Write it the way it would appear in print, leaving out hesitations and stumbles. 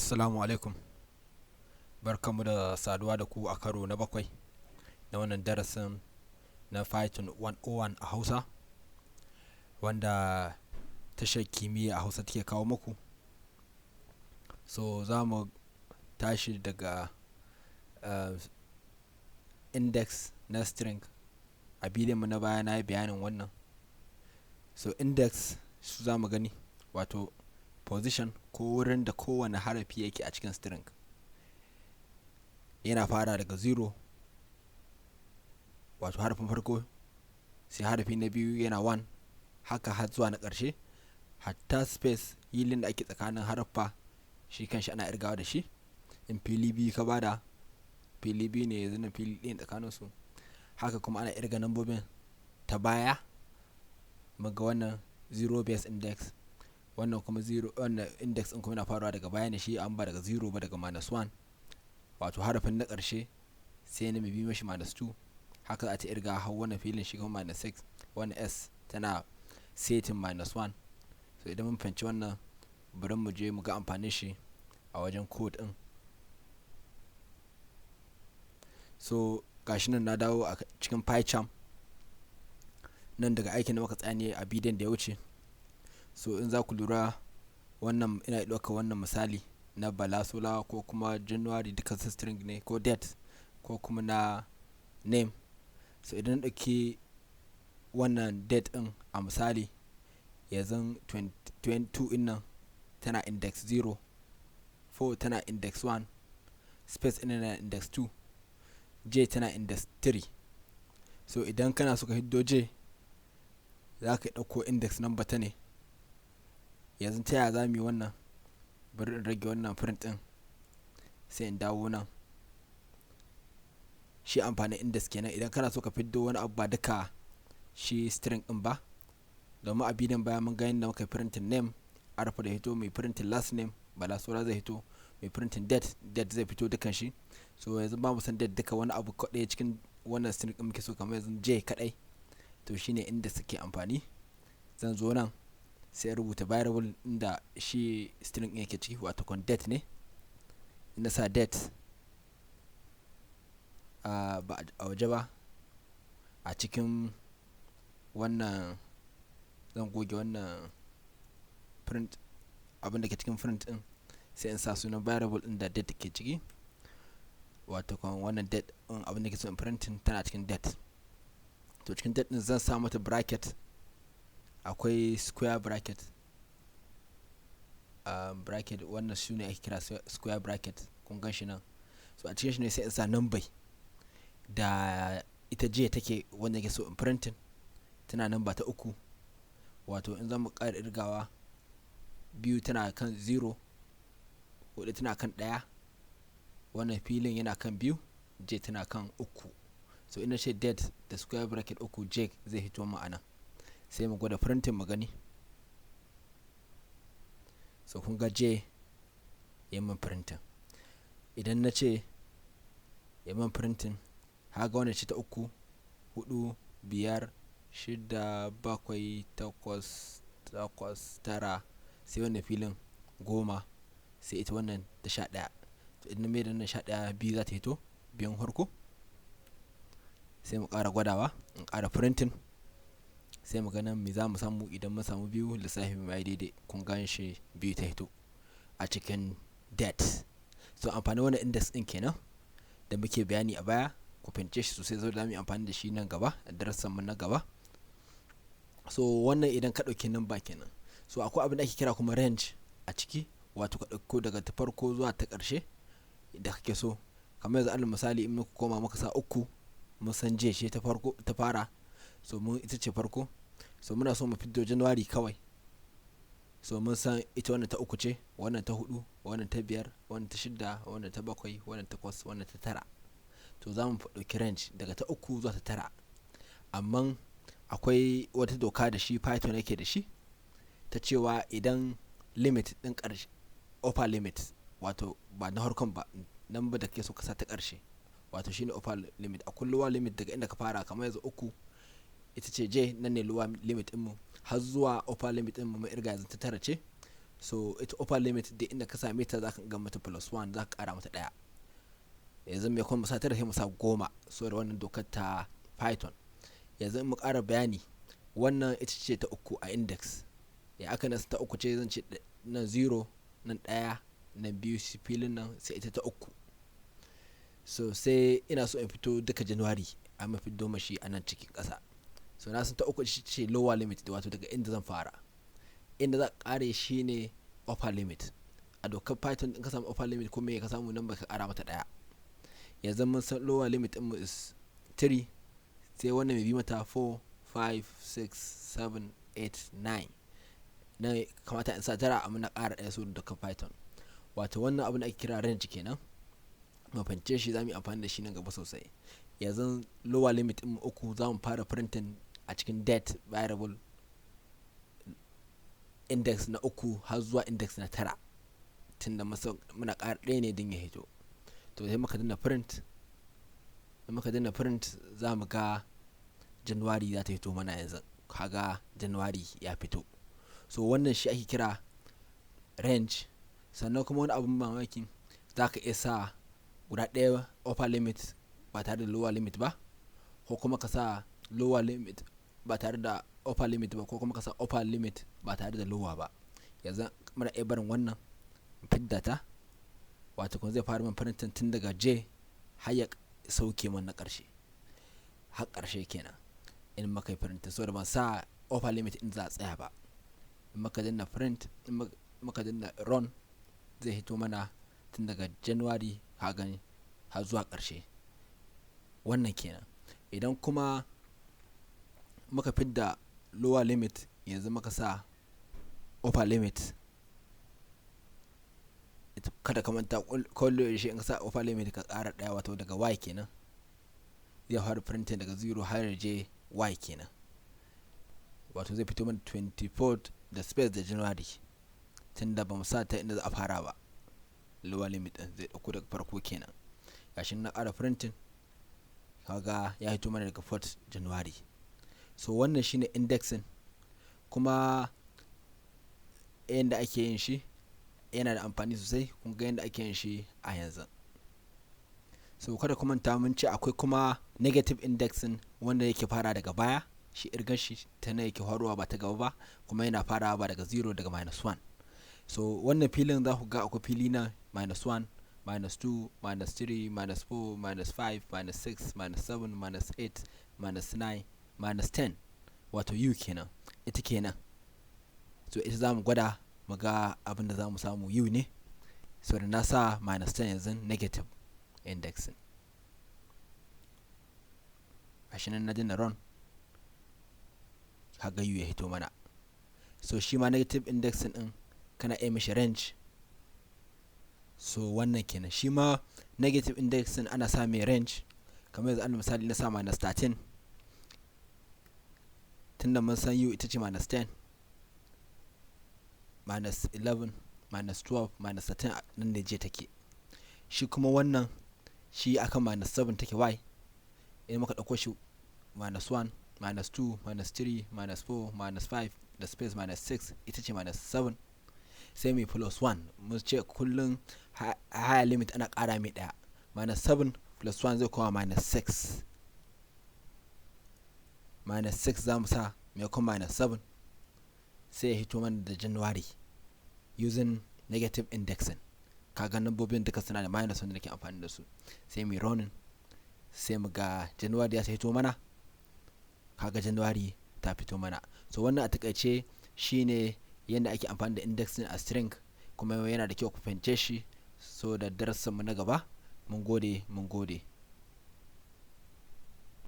Assalamu alaikum, barkanmu da saduwa da ku a karo na bakwai na wannan darasin na Python 101 a Hausa, wanda tashar kimiyya a Hausa take kawo muku. So za mu tashi daga index na string. A bidiyon mu na baya na yi bayanin wannan. So index su za mu gani, wato position ko wurin da kowane harafi yake a cikin string. Yana fara daga 0, wato harafin farko, sai harafi na biyu yana 1, haka har zuwa na ƙarshe. Hatta space, hilin da ake tsakanin haraffa, shi kanshi ana irgawa da shi. In fili biyu ka bada, fili biyu ne yanzu na fili ɗin tsakanin su. Haka kuma ana irga nambobin ta baya. Muga wannan 0 base index, wannan kuma 0, wannan index ɗin kuma yana farawa daga baya ne, shi an ba daga 0 ba, daga -1, wato harafin na ƙarshe sai na mai bi mashi -2. Haka za ta irga har wannan filin shi kuma -6, wannan s tana setting -1. So idan mun fahimci wannan, bari mu je mu ga amfanin shi a wajen code ɗin. So gashi nan na dawo a cikin PyCharm nan daga aikin da muka tsane a bidiyon da ya wuce. So in za ku lura, wannan ina ɗauka wannan misali na Balasola ko kuma January, duka su string ne, ko date ko kuma na name. So idan na ɗauki wannan date ɗin a misali, yanzu 22 ɗin nan tana index 0, 4 tana index 1, space ɗin na index 2, j tana index 3. So idan kana so ka hiddo j, za ka ɗauko index number ta ne. Yanzu ta yaya za mu yi wannan? Bari in rage wannan print ɗin, sai in dawo nan. Shi amfanin index kenan idan kana so ka fiddo wani abu ba duka shi string ɗin ba. Domin a bidiyon baya mun ga yadda muka printing name, arfa da hito, mai printing last name, Balasola zai hito, mai printing date zai fito dukan shi. So yanzu ba mu san date duka, wani abu kaɗai cikin wannan string ɗin muke so, kamar yanzu j kaɗai, to shine inda suke amfani. Zan zo nan sai rubuta variable inda shi string ɗin yake ciki, wato kon date ne. Ina sa date ba a waje ba, a cikin wannan zan goge wannan print, abin da ke cikin print ɗin, sai in sa sunan variable ɗin da date ke ciki, wato kan wannan date ɗin abin da ke so in printing tana cikin date. To cikin date ɗin zan sa mata bracket, akwai square bracket, bracket wannan su ne ake kira square bracket, kun gan shi nan. So a cikin shi ne sai in sa number da ita j take wanda ke so in printing, tana number ta 3, wato in zan mu ƙara irgawa, 2 tana kan 0, 4 tana kan 1, wannan filin yana kan 2, j tana kan 3. So ina ce date da square bracket 3, j zai hito ma'ana. Sai mu gwada printing mu gani. So kun ga j ya min printing. Idan na ce ya min printing, haka wannan ce ta 3, 4, 5, 6, 7, 8, 9, sai wannan filin 10, sai ita wannan ta 11. To idan mai da wannan 11, 2 za ta hito, biyun harko. Sai mu ƙara gwadawa, in ƙara printing, sai mu ganin me za mu samu. Idan mun samu 2, lissafi mai daidai, kun gan shi 2 ta hito a cikin date. So amfani wannan index ɗin kenan da muke bayani a baya, ku fahimce shi sosai, zai mu yi amfani da shi nan gaba a darasan mu na gaba. So wannan idan ka ɗauki number kenan. So akwai abin da ake kira kuma range a ciki, wato ka ɗauko daga ta farko zuwa ta ƙarshe da kake so. Kamar yanzu alal misali, in muka koma muka sa 3, mun san j ce ta farko ta fara, so mun ita ce farko. So muna so mu fiddo January kawai, so mun san ita wannan ta 3 ce, wannan ta 4, wannan ta 5, wannan ta 6, wannan ta 7, wannan ta 8, wannan ta 9. To za mu ɗauki range daga ta 3 zuwa ta 9. Amma akwai wata doka da shi Python yake da shi, ta cewa idan limit ɗin ƙarshe, upper limit, wato ba na harkon ba, nan ba da ke so ka sa ta ƙarshe, wato shine upper limit. Akwai lower limit daga inda ka fara, kamar yanzu 3 ita ce j, nan ne lower limit ɗinmu, har zuwa upper limit ɗinmu mai irga yanzu ta 9 ce. so ita upper limit da inda ka same ta za ka ga mata +1 za ka kara mata 1. yanzu mai kuma musa tara sai musa 10 so da wannan dokar ta python. yanzu mu kara bayani, wannan ita ce ta uku a index. ya aka nasa ta uku ce, zan ce nan 0 nan 1 nan 2 filin nan sai ita ta uku. so sai ina so in fito duka january a mafi domashi a nan cikin ƙasa. so na san ta uku ce lower limit, da wato daga inda zan fara. inda za ka kare shi ne upper limit. a dokar python in ka samu upper limit kuma ya ka samu nan ka kara mata 1. yanzu mun san lower limit din mu is 3, sai wannan mai bi mata 4 5 6 7 8 9. nan kamata in sa tara amma na kara 1 so da dokar python. wato wannan abin da ake kira range kenan. mu fahimce shi za mu yi amfani da shi nan gaba sosai. yanzu lower limit din mu 3 za mu fara printing a cikin date variable index na 3 har zuwa index na 9, tunda muna ƙara ɗaya ne din ya hito. to sai muka danna print, za mu ga january za ta hito mana. yanzu kaga january ya fito. so wannan shi ake kira range. sannan kuma wani abun mamaki, za ka iya sa guda ɗaya upper limit ba tare da lower limit ba, ko kuma ka sa lower limit ba tare da upper limit ba, ko kuma ka sa upper limit ba tare da lower ba. yanzu muna iya barin wannan fidda ta, wato kuma zai fara min printing tun daga j har ya sauke min na ƙarshe, har ƙarshe kenan in maka yi printing. so da ban sa upper limit in za a tsaya ba. in maka danna print, in maka danna run, zai hito mana tun daga january ka gani har zuwa ƙarshe. wannan kenan. idan kuma muka fidda lower limit, yanzu muka sa upper limit, kada ka manta kwallo shi in ka sa upper limit ka ƙara ɗaya, wato daga y kenan zai fara printing daga 0 har je y kenan. wato zai fito mana 24 da space da january, tunda ba mu sa ta inda za a fara ba. lower limit din zai dauko daga farko kenan. gashi na ƙara printing, kaga ya hito mana daga 4 january. so wannan shine indexing, kuma yanda ake yin shi yana da amfani sosai. kun ga yanda ake yin shi a yanzu. so kada ku manta mun ce akwai kuma negative indexing, wanda yake fara daga baya. shi irgan shi ta nan yake faruwa ba ta gaba ba, kuma yana farawa ba daga 0 daga -1. so wannan filin za ku ga akwai fili na -1 -2 -3 -4 -5 -6 -7 -8 -9 -10, wato u kenan, ita kenan. so ita za mu gwada mu ga abin da za mu samu u ne. so da na sa -10 yanzu negative indexing. gashi nan na dina run, kaga u ya hito mana. so shi ma negative indexing din kana iya mishi range. so wannan kenan. shi ma negative indexing ana sa mai range, kamar yanzu an misali na sa -13, tunda mun san u ita ce -10 -11 -12 -13 nan ne je take. shi kuma wannan shi akan -7 take y. idan muka dauko shi -1 -2 -3 -4 -5 da space -6 ita ce -7, sai mai +1. mun ce kullum higher limit ana kara mai daya. -7 +1 zai koma -6. -6 za mu sa mai kuma -7, sai ya hito mana da january using negative indexing. kaga nambobin duka suna da minus wanda nake amfani da su. sai mai running, sai mu ga january ya hito mana. kaga january ta fito mana. so wannan a takaice shine yadda ake amfani da indexing a string, kuma yana da kyau ku fahimce shi. so da darasin mu na gaba, mun gode.